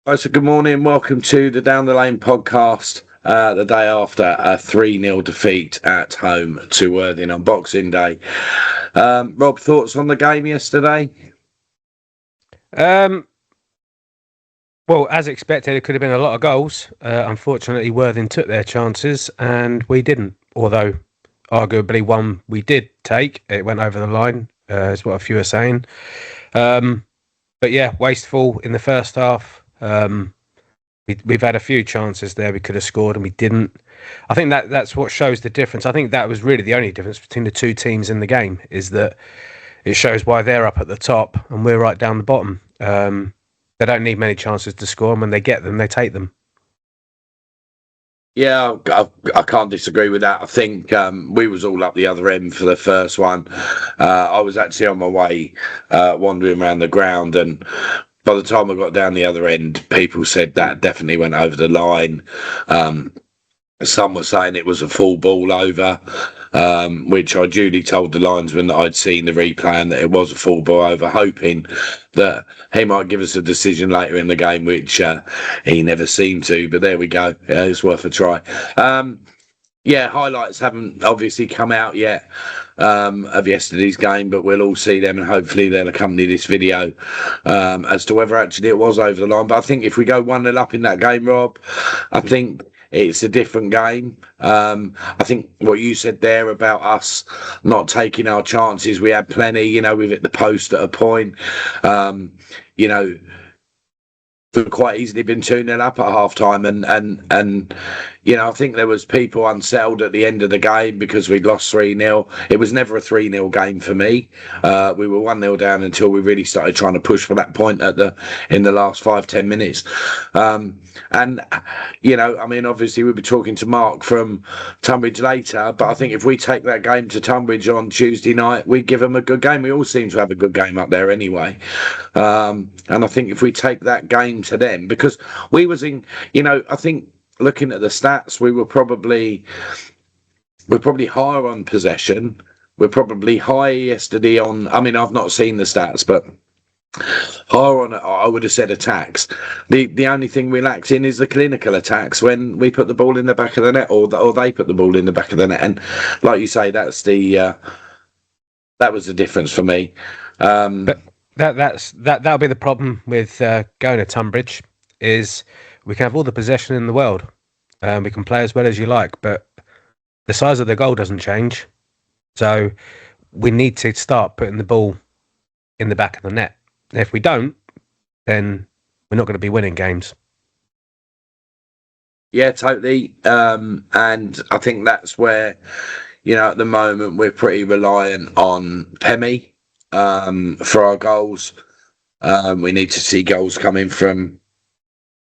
Right, so good morning. Welcome to the Down the Lane podcast. The day after a 3-0 defeat at home to Worthing on Boxing Day. Rob, thoughts on the game yesterday? Well, as expected, it could have been a lot of goals. Unfortunately, Worthing took their chances and we didn't. Although, arguably, one we did take. It went over the line, is what a few are saying. But yeah, wasteful in the first half. We've had a few chances there we could have scored and we didn't. I think that's what shows the difference. I think that was really the only difference between the two teams in the game, is that it shows why they're up at the top and we're right down the bottom. They don't need many chances to score, and when they get them, they take them. Yeah, I can't disagree with that. I think we was all up the other end for the first one. I was actually on my way wandering around the ground, and by the time I got down the other end, people said that definitely went over the line. Some were saying it was a full ball over, which I duly told the linesman that I'd seen the replay and that it was a full ball over, hoping that he might give us a decision later in the game, which he never seemed to. But there we go. It's worth a try. Highlights haven't obviously come out yet of yesterday's game, but we'll all see them and hopefully they'll accompany this video as to whether actually it was over the line. But I think if we go 1-0 up in that game, Rob, I think it's a different game. I think what you said there about us not taking our chances, we had plenty, we've hit the post at a point, could quite easily been 2-0 up at half time, and I think there was people unsettled at the end of the game because we'd lost 3-0. It was never a 3-0 game for me. We were 1-0 down until we really started trying to push for that point in the last 5-10 minutes. Obviously we'll be talking to Mark from Tonbridge later, but I think if we take that game to Tonbridge on Tuesday night, we give them a good game. We all seem to have a good game up there anyway. And I think if we take that game to them, because we was in, I think looking at the stats, we're probably higher on possession. We're probably higher yesterday on, I've not seen the stats, but higher on, I would have said, attacks. The only thing we lacked in is the clinical attacks when we put the ball in the back of the net, or they put the ball in the back of the net. And like you say, that was the difference for me. That'll be the problem with going to Tonbridge, is we can have all the possession in the world, we can play as well as you like, but the size of the goal doesn't change. So we need to start putting the ball in the back of the net. If we don't, then we're not going to be winning games. Yeah, totally. And I think that's where, at the moment we're pretty reliant on Pemi for our goals. We need to see goals coming from,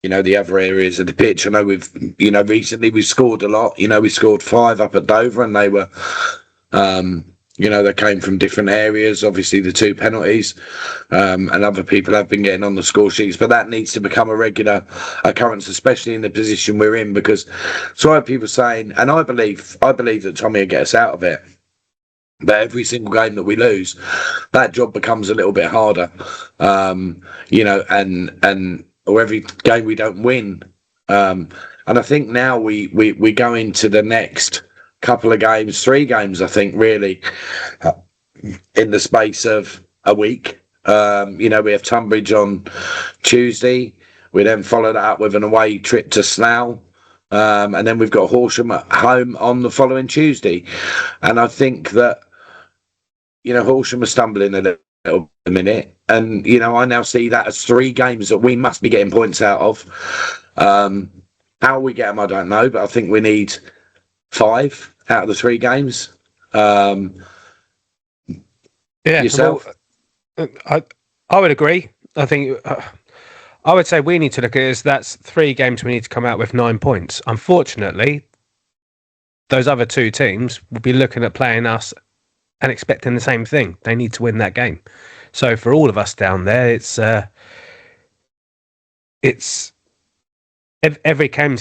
the other areas of the pitch. I know recently we've scored a lot. We scored 5 up at Dover, and they were, they came from different areas. Obviously, the 2 penalties, and other people have been getting on the score sheets. But that needs to become a regular occurrence, especially in the position we're in. Because so I have people saying, and I believe that Tommy will get us out of it. But every single game that we lose, that job becomes a little bit harder, or every game we don't win. And I think now we go into the next couple of games, 3 games, I think, really, in the space of a week. We have Tonbridge on Tuesday. We then follow that up with an away trip to Slough. And then we've got Horsham at home on the following Tuesday. And I think that, Horsham are stumbling a little minute. And, I now see that as 3 games that we must be getting points out of. How we get them, I don't know. But I think we need 5 out of the 3 games. Yourself? Well, I would agree. I think I would say we need to look at it as that's 3 games we need to come out with 9 points. Unfortunately, those other 2 teams will be looking at playing us and expecting the same thing. They need to win that game. So for all of us down there, it's every game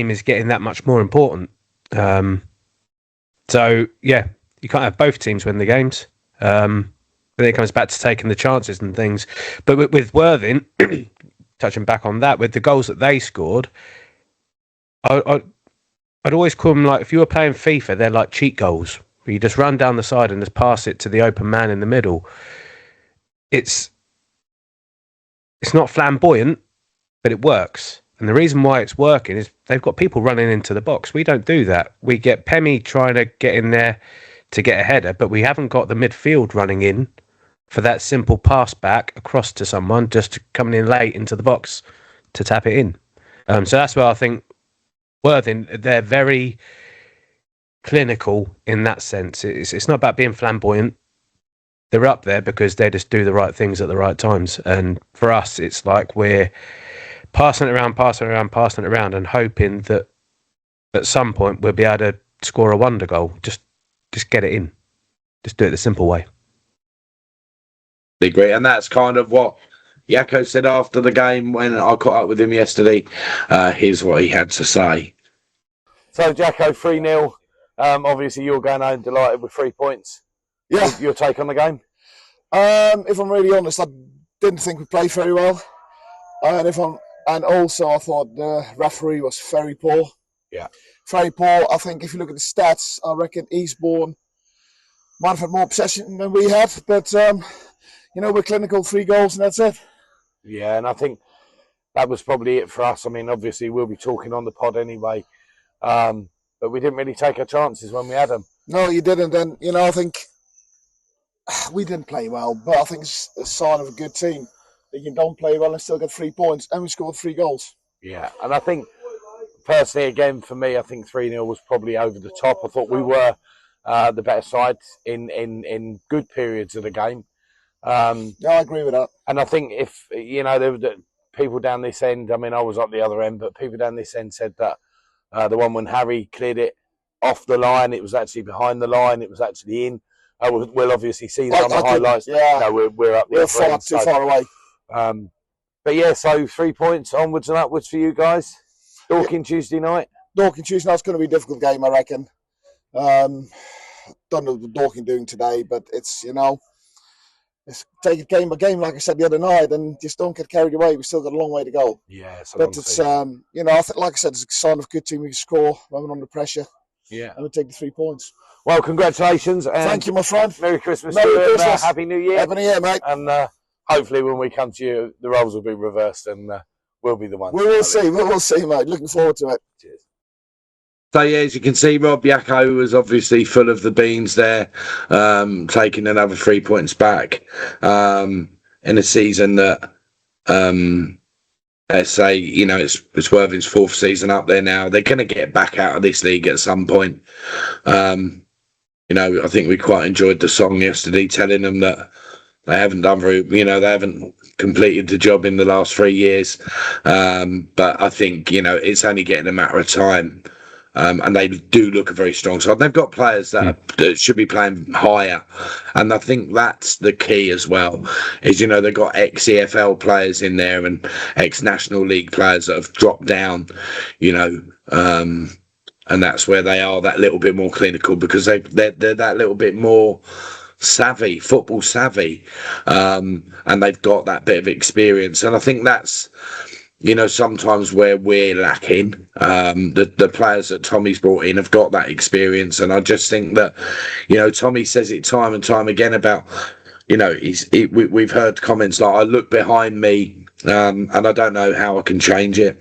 is getting that much more important. So yeah, you can't have both teams win the games. Then it comes back to taking the chances and things. But with Worthing, touching back on that, with the goals that they scored, I'd always call them, like, if you were playing FIFA, they're like cheat goals, where you just run down the side and just pass it to the open man in the middle. It's not flamboyant, but it works. And the reason why it's working is they've got people running into the box. We don't do that. We get Pemi trying to get in there to get a header, but we haven't got the midfield running in for that simple pass back across to someone just coming in late into the box to tap it in. So that's where I think Worthing, they're very clinical in that sense. It's not about being flamboyant. They're up there because they just do the right things at the right times. And for us, it's like we're passing it around, and hoping that at some point we'll be able to score a wonder goal. Just get it in. Just do it the simple way. Agree, and that's kind of what Jacko said after the game when I caught up with him yesterday. Here's what he had to say. So, Jacko, 3-0. Obviously, you're going home delighted with 3 points. Yeah. Your take on the game? If I'm really honest, I didn't think we played very well, and also I thought the referee was very poor. Yeah, very poor. I think if you look at the stats, I reckon Eastbourne might have had more possession than we had, but we're clinical, 3 goals, and that's it. Yeah, and I think that was probably it for us. I mean, obviously, we'll be talking on the pod anyway, but we didn't really take our chances when we had them. No, you didn't, and I think we didn't play well, but I think it's a sign of a good team that you don't play well and still get 3 points, and we scored 3 goals. Yeah, and I think, personally, again, for me, I think 3-0 was probably over the top. I thought we were the better side in good periods of the game. Yeah, I agree with that. And I think if, there were people down this end, I mean, I was up the other end, but people down this end said that the one when Harry cleared it off the line, it was actually behind the line, it was actually in. We'll obviously see that on the highlights. Yeah, no, we're up. We're far too far away. But yeah, so 3 points onwards and upwards for you guys. Dorking Tuesday night. Dorking Tuesday night's going to be a difficult game, I reckon. Don't know what Dorking doing today, but it's it's take it game by game, like I said the other night, and just don't get carried away. We've still got a long way to go. Yeah, but it's I think, like I said, it's a sign of a good team. We can score when we're under pressure. Yeah, and we take the 3 points. Well, congratulations. And thank you, my friend. Merry Christmas. Merry Christmas. Happy New Year. Happy New Year, mate. And hopefully when we come to you, the roles will be reversed and we'll be the ones. We will see. We will see, mate. Looking forward to it. Cheers. So, yeah, as you can see, Rob Jacko was obviously full of the beans there, taking another 3 points back in a season that, let's say, it's Worthing's 4th season up there now. They're going to get back out of this league at some point. I think we quite enjoyed the song yesterday, telling them that they haven't they haven't completed the job in the last 3 years. But I think, it's only getting a matter of time. And they do look a very strong side. They've got players that should be playing higher, and I think that's the key as well. Is they've got ex-EFL players in there and ex-National League players that have dropped down, and that's where they are that little bit more clinical because they're that little bit more savvy, football savvy, and they've got that bit of experience. And I think that's sometimes where we're lacking. The players that Tommy's brought in have got that experience, and I just think that Tommy says it time and time again about we've heard comments like, I look behind me and I don't know how I can change it.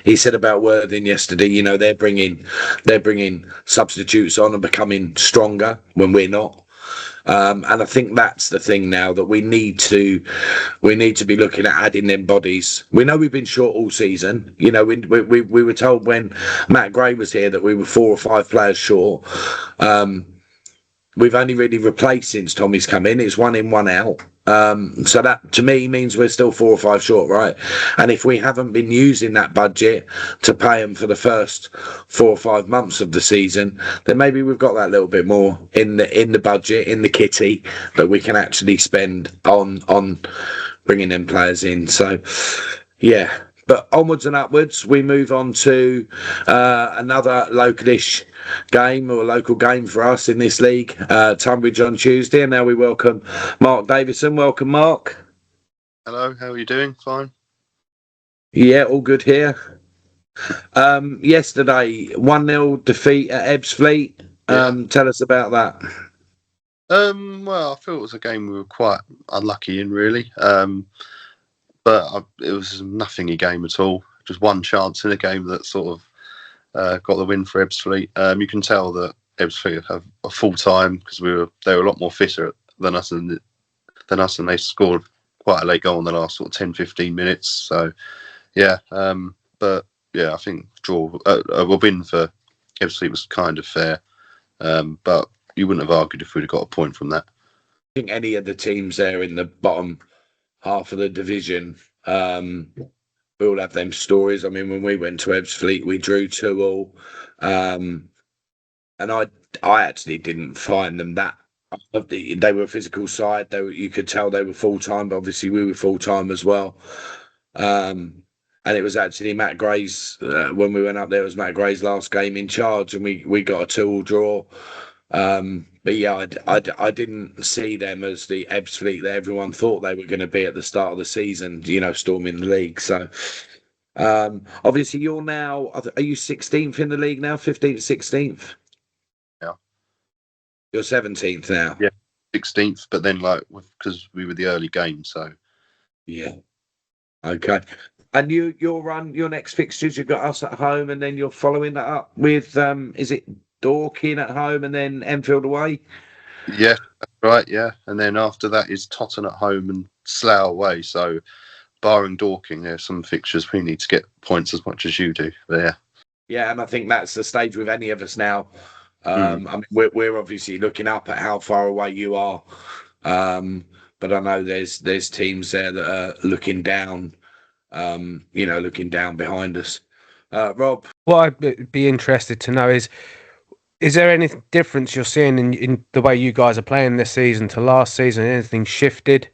He said about Worthing yesterday, they're bringing substitutes on and becoming stronger when we're not. And I think that's the thing now, that we need to be looking at adding them bodies. We know we've been short all season. We were told when Matt Gray was here that we were 4 or 5 players short. We've only really replaced since Tommy's come in. It's 1 in, 1 out. So that to me means we're still 4 or 5 short, right? And if we haven't been using that budget to pay them for the first 4 or 5 months of the season, then maybe we've got that little bit more in the budget, in the kitty, that we can actually spend on bringing them players in. So, yeah. But onwards and upwards, we move on to another localish game, or a local game for us in this league, Tonbridge on Tuesday. And now we welcome Mark Davison. Welcome, Mark. Hello, how are you doing? Fine. Yeah, all good here. Yesterday, 1-0 defeat at Ebbsfleet. Tell us about that. Well, I feel it was a game we were quite unlucky in, really. It was a nothingy game at all. Just one chance in a game that sort of got the win for Ebbsfleet. You can tell that Ebbsfleet have a full time because they were a lot more fitter than us, and they scored quite a late goal in the last sort of 10, 15 minutes. So yeah, but yeah, I think a win for Ebbsfleet was kind of fair. But you wouldn't have argued if we'd have got a point from that. I think any of the teams there in the bottom half of the division will have them stories. I mean, when we went to Ebbsfleet, we drew 2-2, and I actually didn't find them that. They were a physical side. You could tell they were full time, but obviously we were full time as well. And it was actually Matt Gray's when we went up there. It was Matt Gray's last game in charge, and we got a 2-2 draw. But yeah, I didn't see them as the Ebbsfleet that everyone thought they were going to be at the start of the season, storming the league. So obviously you're now, are you 16th in the league now, 15th, 16th? Yeah. You're 17th now? Yeah, 16th, but then because we were the early game, so. Yeah. Okay. And you'll run your next fixtures, you've got us at home, and then you're following that up with, is it Dorking at home and then Enfield away? Yeah, that's right, yeah. And then after that is Totton at home and Slough away. So barring Dorking, there's some fixtures we need to get points as much as you do. But yeah. Yeah, and I think that's the stage with any of us now. I mean, we're obviously looking up at how far away you are. But I know there's teams there that are looking down, looking down behind us. Rob? What I'd be interested to know is there any difference you're seeing in the way you guys are playing this season to last season? Anything shifted?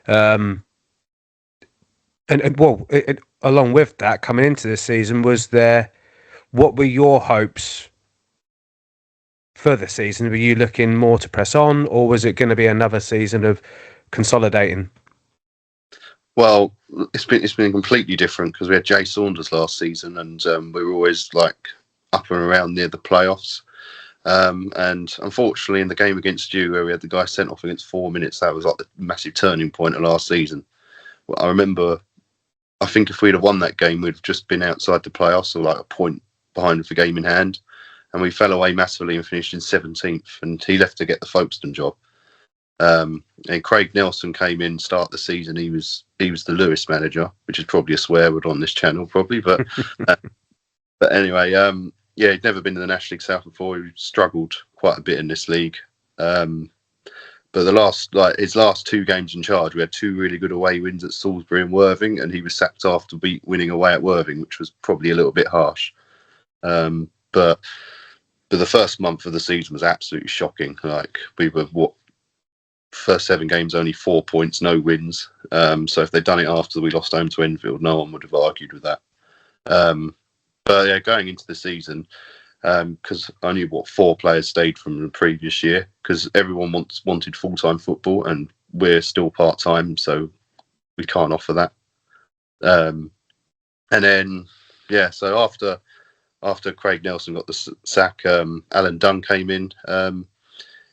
Along with that, coming into this season, what were your hopes for the season? Were you looking more to press on, or was it going to be another season of consolidating? Well, it's been completely different because we had Jay Saunders last season, and we were always up and around near the playoffs. And unfortunately, in the game against you, where we had the guy sent off against 4 minutes, that was the massive turning point of last season. Well, I remember, I think if we'd have won that game, we'd have just been outside the playoffs, or a point behind with the game in hand. And we fell away massively and finished in 17th. And he left to get the Folkestone job. And Craig Nelson came in, start the season. He was the Lewis manager, which is probably a swear word on this channel, probably. But but anyway, yeah, he'd never been in the National League South before. He struggled quite a bit in this league. But his last 2 games in charge, we had 2 really good away wins at Salisbury and Worthing, and he was sacked after winning away at Worthing, which was probably a little bit harsh. But the first month of the season was absolutely shocking. We were first 7 games only 4 points, no wins. So if they'd done it after we lost home to Enfield, no one would have argued with that. But yeah, going into the season, because only 4 players stayed from the previous year, because everyone wanted full-time football, and we're still part-time, so we can't offer that. And then, yeah, so after Craig Nelson got the sack, Alan Dunn came in.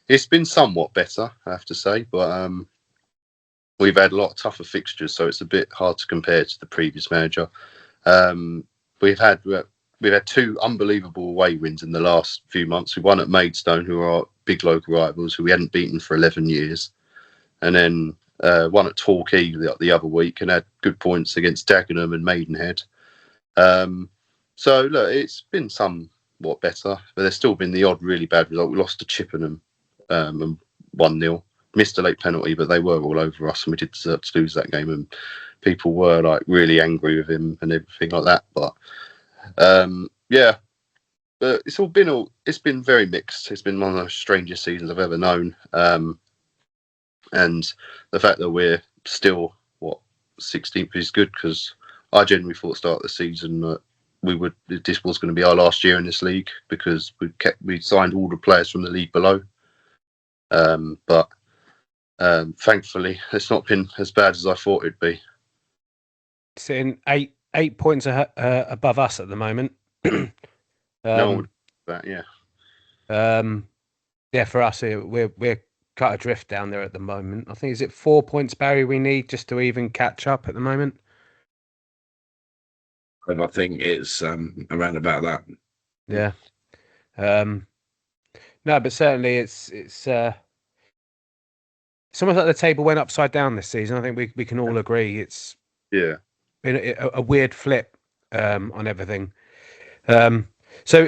It's been somewhat better, I have to say, but we've had a lot tougher fixtures, so it's a bit hard to compare to the previous manager. We've had 2 unbelievable away wins in the last few months. We won at Maidstone, who are our big local rivals, who we hadn't beaten for 11 years. And then won at Torquay the other week, and had good points against Dagenham and Maidenhead. So, look, it's been somewhat better, but there's still been the odd really bad result. We lost to Chippenham and 1-0. Missed a late penalty, but they were all over us, and we did deserve to lose that game. And people were really angry with him and everything like that. But yeah, but it's been very mixed. It's been one of the strangest seasons I've ever known. And the fact that we're still 16th is good, because I genuinely thought at the start of the season that this was going to be our last year in this league, because we signed all the players from the league below. But Thankfully, it's not been as bad as I thought it'd be. Sitting 8 points above us at the moment. No one would that, yeah. Yeah, for us, we're cut adrift down there at the moment. I think, is it 4 points, Barry, we need just to even catch up at the moment? And I think it's around about that. Yeah. No, but certainly it's almost like the table went upside down this season. I think we can all agree it's Yeah. been a weird flip on everything. So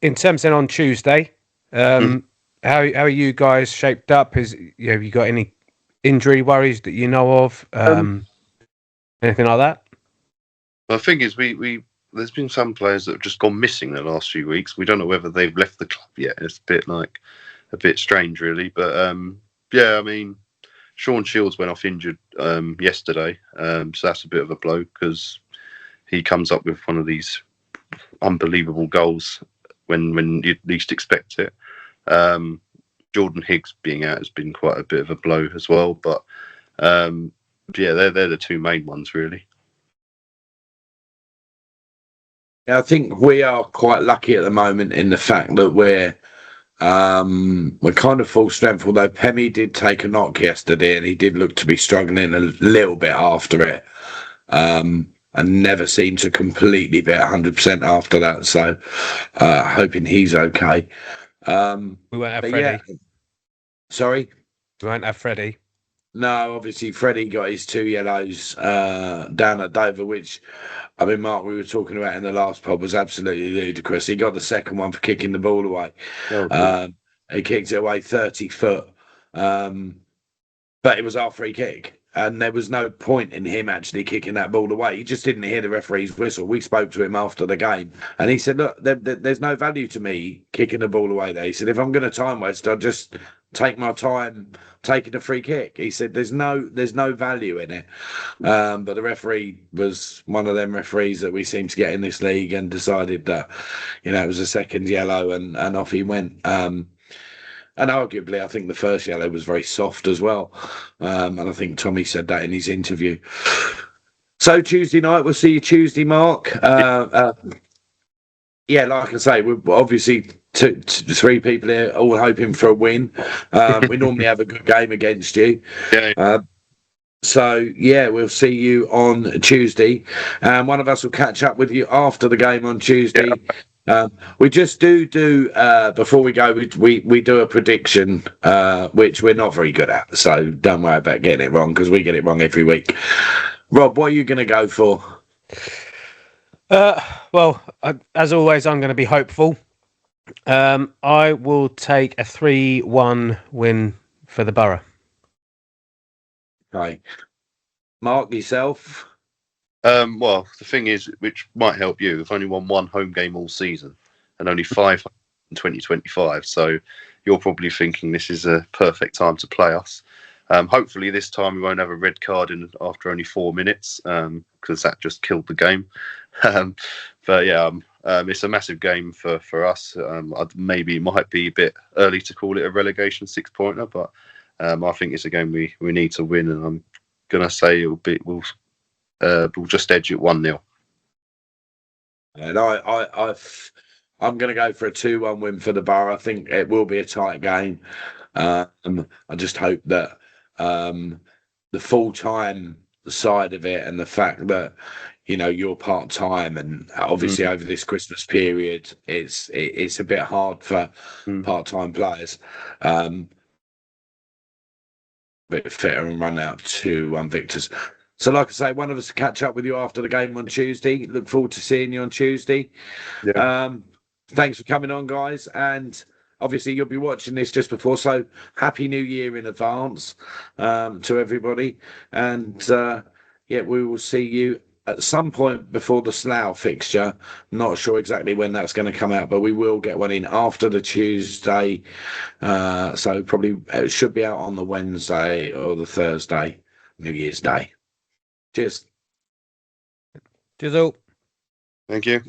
in terms then on Tuesday, how are you guys shaped up? Have you got any injury worries that you know of? Anything like that? Well, the thing is, we there's been some players that have just gone missing the last few weeks. We don't know whether they've left the club yet. It's a bit strange, really. But yeah, I mean, Sean Shields went off injured yesterday, so that's a bit of a blow because he comes up with one of these unbelievable goals when you least expect it. Jordan Higgs being out has been quite a bit of a blow as well. But yeah, they're the two main ones, really. I think we are quite lucky at the moment in the fact that we're kind of full strength, although Pemi did take a knock yesterday and he did look to be struggling a little bit after it, and never seemed to completely be at 100% after that. So hoping he's okay. We won't have Freddie. Yeah. Sorry? We won't have Freddie. No, obviously Freddie got his 2 yellows down at Dover, which, I mean, Mark, we were talking about in the last pod, was absolutely ludicrous. He got the second one for kicking the ball away. He kicked it away 30 foot, but it was our free kick. And there was no point in him actually kicking that ball away. He just didn't hear the referee's whistle. We spoke to him after the game, and he said, look, there's no value to me kicking the ball away there. He said, if I'm going to time waste, I'll just take my time taking a free kick. He said, there's no value in it. But the referee was one of them referees that we seem to get in this league and decided that, it was a second yellow and off he went. And arguably, I think the first yellow was very soft as well. And I think Tommy said that in his interview. So Tuesday night, we'll see you Tuesday, Mark. Yeah, like I say, we're obviously three people here all hoping for a win. We normally have a good game against you. Yeah. So, yeah, we'll see you on Tuesday. One of us will catch up with you after the game on Tuesday. Yeah. We just do before we go, we do a prediction, which we're not very good at. So don't worry about getting it wrong because we get it wrong every week. Rob, what are you going to go for? Well, as always, I'm going to be hopeful. I will take a 3-1 win for the Borough. Okay. Mark, yourself? Well, the thing is, which might help you, we've only won one home game all season and only 5 in 2025. So you're probably thinking this is a perfect time to play us. Hopefully this time we won't have a red card after only 4 minutes because that just killed the game. But yeah, it's a massive game for us. Maybe it might be a bit early to call it a relegation 6-pointer, but I think it's a game we need to win, and I'm gonna say we'll just edge it 1-0. And I'm going to go for a 2-1 win for the Borough. I think it will be a tight game. I just hope that the full-time side of it and the fact that you're part-time and obviously over this Christmas period it's a bit hard for part-time players. Bit fitter and run out to victors. So like I say, one of us will catch up with you after the game on Tuesday. Look forward to seeing you on Tuesday. Yeah. Thanks for coming on, guys. And obviously you'll be watching this just before, so Happy New Year in advance to everybody. And yeah, we will see you at some point before the Slough fixture. Not sure exactly when that's going to come out, but we will get one in after the Tuesday. So probably it should be out on the Wednesday or the Thursday, New Year's Day. Cheers. Cheers all. Thank you.